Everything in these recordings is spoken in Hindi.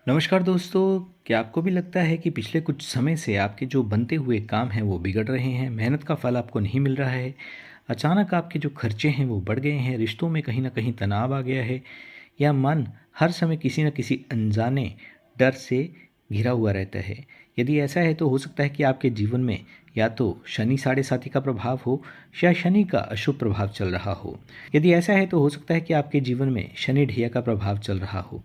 नमस्कार दोस्तों। क्या आपको भी लगता है कि पिछले कुछ समय से आपके जो बनते हुए काम हैं वो बिगड़ रहे हैं, मेहनत का फल आपको नहीं मिल रहा है, अचानक आपके जो खर्चे हैं वो बढ़ गए हैं, रिश्तों में कहीं न कहीं तनाव आ गया है या मन हर समय किसी न किसी अनजाने डर से घिरा हुआ रहता है? यदि ऐसा है तो हो सकता है कि आपके जीवन में या तो शनि साढ़े साथी का प्रभाव हो या शनि का अशुभ प्रभाव चल रहा हो। यदि ऐसा है तो हो सकता है कि आपके जीवन में शनि ढैया का प्रभाव चल रहा हो।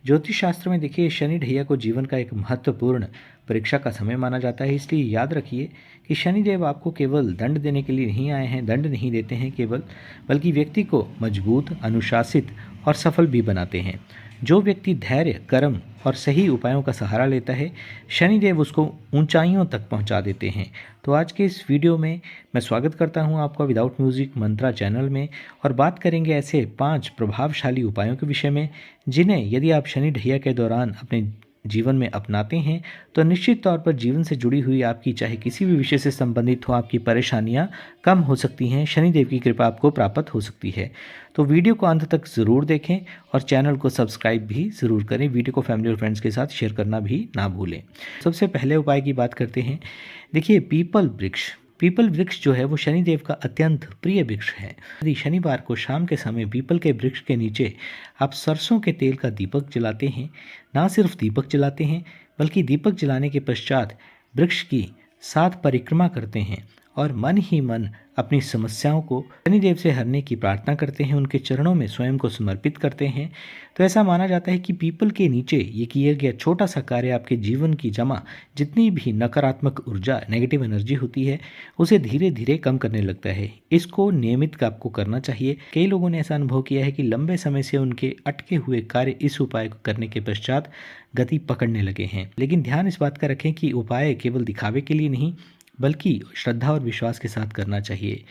ज्योतिष शास्त्र में देखिए शनि ढैया को जीवन का एक महत्वपूर्ण परीक्षा का समय माना जाता है, इसलिए याद रखिए कि शनिदेव आपको केवल दंड देने के लिए नहीं आए हैं, दंड नहीं देते हैं केवल, बल्कि व्यक्ति को मजबूत, अनुशासित और सफल भी बनाते हैं। जो व्यक्ति धैर्य, कर्म और सही उपायों का सहारा लेता है, शनिदेव उसको ऊंचाइयों तक पहुंचा देते हैं। तो आज के इस वीडियो में मैं स्वागत करता हूं आपका विदाउट म्यूजिक मंत्रा चैनल में, और बात करेंगे ऐसे 5 प्रभावशाली उपायों के विषय में जिन्हें यदि आप शनि ढैया के दौरान अपने जीवन में अपनाते हैं तो निश्चित तौर पर जीवन से जुड़ी हुई आपकी चाहे किसी भी विषय से संबंधित हो आपकी परेशानियां कम हो सकती हैं, शनिदेव की कृपा आपको प्राप्त हो सकती है। तो वीडियो को अंत तक ज़रूर देखें और चैनल को सब्सक्राइब भी ज़रूर करें। वीडियो को फैमिली और फ्रेंड्स के साथ शेयर करना भी ना भूलें। सबसे पहले उपाय की बात करते हैं। देखिए, पीपल वृक्ष जो है वो शनिदेव का अत्यंत प्रिय वृक्ष है। यदि शनिवार को शाम के समय पीपल के वृक्ष के नीचे आप सरसों के तेल का दीपक जलाते हैं, ना सिर्फ दीपक जलाते हैं बल्कि दीपक जलाने के पश्चात वृक्ष की 7 परिक्रमा करते हैं और मन ही मन अपनी समस्याओं को शनिदेव से हरने की प्रार्थना करते हैं, उनके चरणों में स्वयं को समर्पित करते हैं, तो ऐसा माना जाता है कि पीपल के नीचे ये किया गया छोटा सा कार्य आपके जीवन की जमा जितनी भी नकारात्मक ऊर्जा, नेगेटिव एनर्जी होती है, उसे धीरे धीरे कम करने लगता है। इसको नियमित आपको करना चाहिए। कई लोगों ने ऐसा अनुभव किया है कि लंबे समय से उनके अटके हुए कार्य इस उपाय को करने के पश्चात गति पकड़ने लगे हैं। लेकिन ध्यान इस बात का रखें कि उपाय केवल दिखावे के लिए नहीं बल्कि श्रद्धा और विश्वास के साथ करना चाहिए।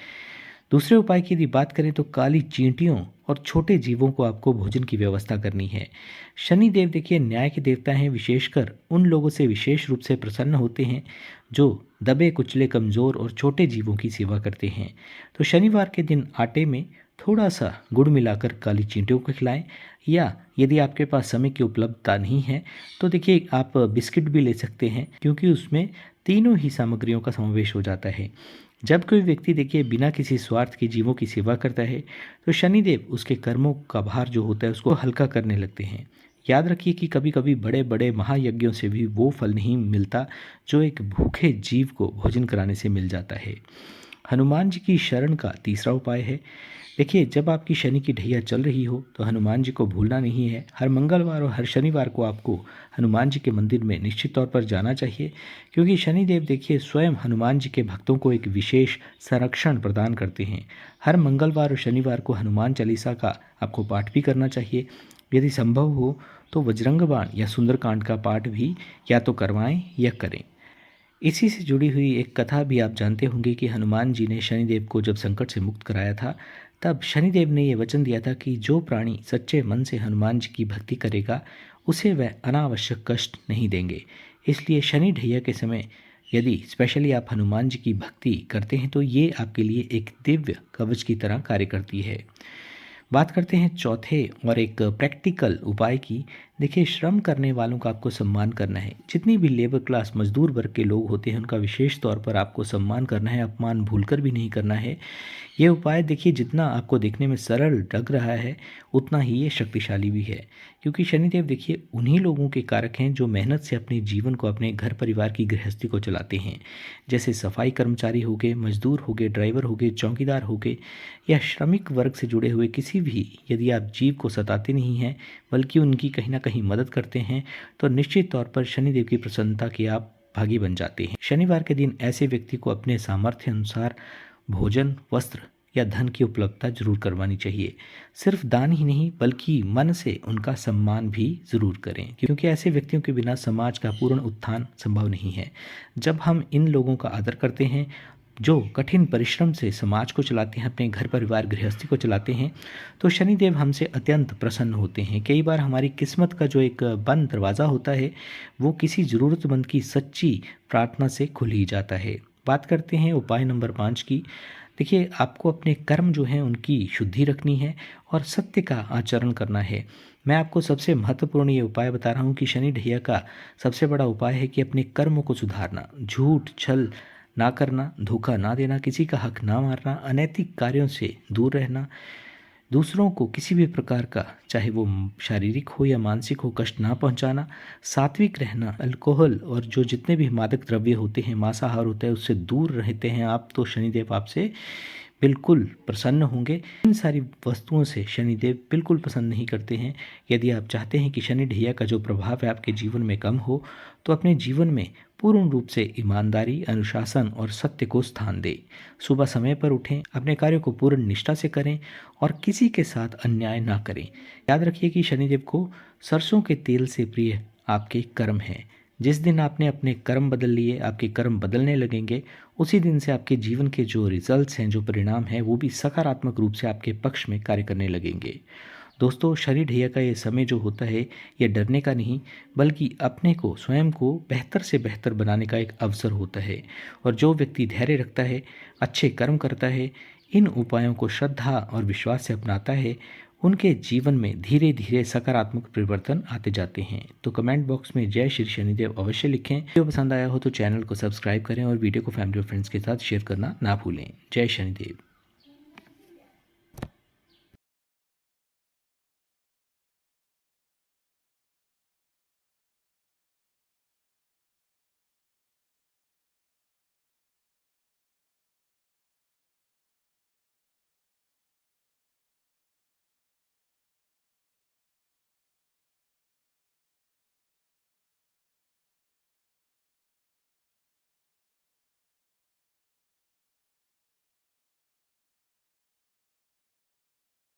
दूसरे उपाय की यदि बात करें तो काली चींटियों और छोटे जीवों को आपको भोजन की व्यवस्था करनी है। शनि देव देखिए न्याय के देवता हैं, विशेषकर उन लोगों से विशेष रूप से प्रसन्न होते हैं जो दबे कुचले, कमज़ोर और छोटे जीवों की सेवा करते हैं। तो शनिवार के दिन आटे में थोड़ा सा गुड़ मिलाकर काली चींटियों को खिलाएं, या यदि आपके पास समय की उपलब्धता नहीं है तो देखिए आप बिस्किट भी ले सकते हैं, क्योंकि उसमें तीनों ही सामग्रियों का समावेश हो जाता है। जब कोई व्यक्ति देखिए बिना किसी स्वार्थ के जीवों की सेवा करता है तो शनिदेव उसके कर्मों का भार जो होता है उसको हल्का करने लगते हैं। याद रखिए कि कभी कभी बड़े बड़े महायज्ञों से भी वो फल नहीं मिलता जो एक भूखे जीव को भोजन कराने से मिल जाता है। हनुमान जी की शरण का तीसरा उपाय है। देखिए, जब आपकी शनि की ढैया चल रही हो तो हनुमान जी को भूलना नहीं है। हर मंगलवार और हर शनिवार को आपको हनुमान जी के मंदिर में निश्चित तौर पर जाना चाहिए, क्योंकि शनिदेव देखिए स्वयं हनुमान जी के भक्तों को एक विशेष संरक्षण प्रदान करते हैं। हर मंगलवार और शनिवार को हनुमान चालीसा का आपको पाठ भी करना चाहिए। यदि संभव हो तो बजरंग बाण या सुंदरकांड का पाठ भी या तो करवाएं या करें। इसी से जुड़ी हुई एक कथा भी आप जानते होंगे कि हनुमान जी ने शनिदेव को जब संकट से मुक्त कराया था, तब शनिदेव ने ये वचन दिया था कि जो प्राणी सच्चे मन से हनुमान जी की भक्ति करेगा उसे वह अनावश्यक कष्ट नहीं देंगे। इसलिए शनि ढैया के समय यदि स्पेशली आप हनुमान जी की भक्ति करते हैं तो ये आपके लिए एक दिव्य कवच की तरह कार्य करती है। बात करते हैं चौथे और एक प्रैक्टिकल उपाय की। देखिए, श्रम करने वालों का आपको सम्मान करना है। जितनी भी लेबर क्लास मजदूर वर्ग के लोग होते हैं उनका विशेष तौर पर आपको सम्मान करना है, अपमान भूलकर भी नहीं करना है। ये उपाय देखिए जितना आपको देखने में सरल लग रहा है उतना ही ये शक्तिशाली भी है, क्योंकि शनिदेव देखिए उन्हीं लोगों के कारक हैं जो मेहनत से अपने जीवन को, अपने घर परिवार की गृहस्थी को चलाते हैं। जैसे सफाई कर्मचारी हो गए, मजदूर हो गए, ड्राइवर हो गए, चौकीदार हो गए, या श्रमिक वर्ग से जुड़े हुए किसी भी यदि आप जीव को सताते नहीं हैं बल्कि उनकी कहीं ना कहीं मदद करते हैं तो निश्चित तौर पर शनिदेव की प्रसन्नता के आप भागी बन जाते हैं। शनिवार के दिन ऐसे व्यक्ति को अपने सामर्थ्य अनुसार भोजन, वस्त्र या धन की उपलब्धता जरूर करवानी चाहिए। सिर्फ दान ही नहीं बल्कि मन से उनका सम्मान भी जरूर करें, क्योंकि ऐसे व्यक्तियों के बिना समाज का पूर्ण उत्थान संभव नहीं है। जब हम इन लोगों का आदर करते हैं जो कठिन परिश्रम से समाज को चलाते हैं, अपने घर परिवार गृहस्थी को चलाते हैं, तो शनिदेव हमसे अत्यंत प्रसन्न होते हैं। कई बार हमारी किस्मत का जो एक बंद दरवाज़ा होता है वो किसी ज़रूरतमंद की सच्ची प्रार्थना से खुल ही जाता है। बात करते हैं उपाय नंबर 5 की। देखिए, आपको अपने कर्म जो हैं उनकी शुद्धि रखनी है और सत्य का आचरण करना है। मैं आपको सबसे महत्वपूर्ण ये उपाय बता रहा हूँ कि शनि ढैया का सबसे बड़ा उपाय है कि अपने कर्मों को सुधारना, झूठ छल ना करना, धोखा ना देना, किसी का हक ना मारना, अनैतिक कार्यों से दूर रहना, दूसरों को किसी भी प्रकार का चाहे वो शारीरिक हो या मानसिक हो कष्ट ना पहुंचाना, सात्विक रहना, अल्कोहल और जो जितने भी मादक द्रव्य होते हैं, मांसाहार होता है, उससे दूर रहते हैं आप, तो शनिदेव आपसे बिल्कुल प्रसन्न होंगे। इन सारी वस्तुओं से शनिदेव बिल्कुल पसंद नहीं करते हैं। यदि आप चाहते हैं कि शनि ढैया का जो प्रभाव है आपके जीवन में कम हो, तो अपने जीवन में पूर्ण रूप से ईमानदारी, अनुशासन और सत्य को स्थान दें। सुबह समय पर उठें, अपने कार्यों को पूर्ण निष्ठा से करें और किसी के साथ अन्याय ना करें। याद रखिए कि शनिदेव को सरसों के तेल से प्रिय आपके कर्म हैं। जिस दिन आपने अपने कर्म बदल लिए, आपके कर्म बदलने लगेंगे, उसी दिन से आपके जीवन के जो रिजल्ट्स हैं, जो परिणाम हैं, वो भी सकारात्मक रूप से आपके पक्ष में कार्य करने लगेंगे। दोस्तों, शनि ढैया का ये समय जो होता है, ये डरने का नहीं, बल्कि अपने को, स्वयं को बेहतर से बेहतर बनाने का एक अवसर होता है। और जो व्यक्ति धैर्य रखता है, अच्छे कर्म करता है, इन उपायों को श्रद्धा और विश्वास से अपनाता है, उनके जीवन में धीरे धीरे सकारात्मक परिवर्तन आते जाते हैं। तो कमेंट बॉक्स में जय श्री शनिदेव अवश्य लिखें। वीडियो पसंद आया हो तो चैनल को सब्सक्राइब करें और वीडियो को फैमिली और फ्रेंड्स के साथ शेयर करना ना भूलें। जय शनिदेव।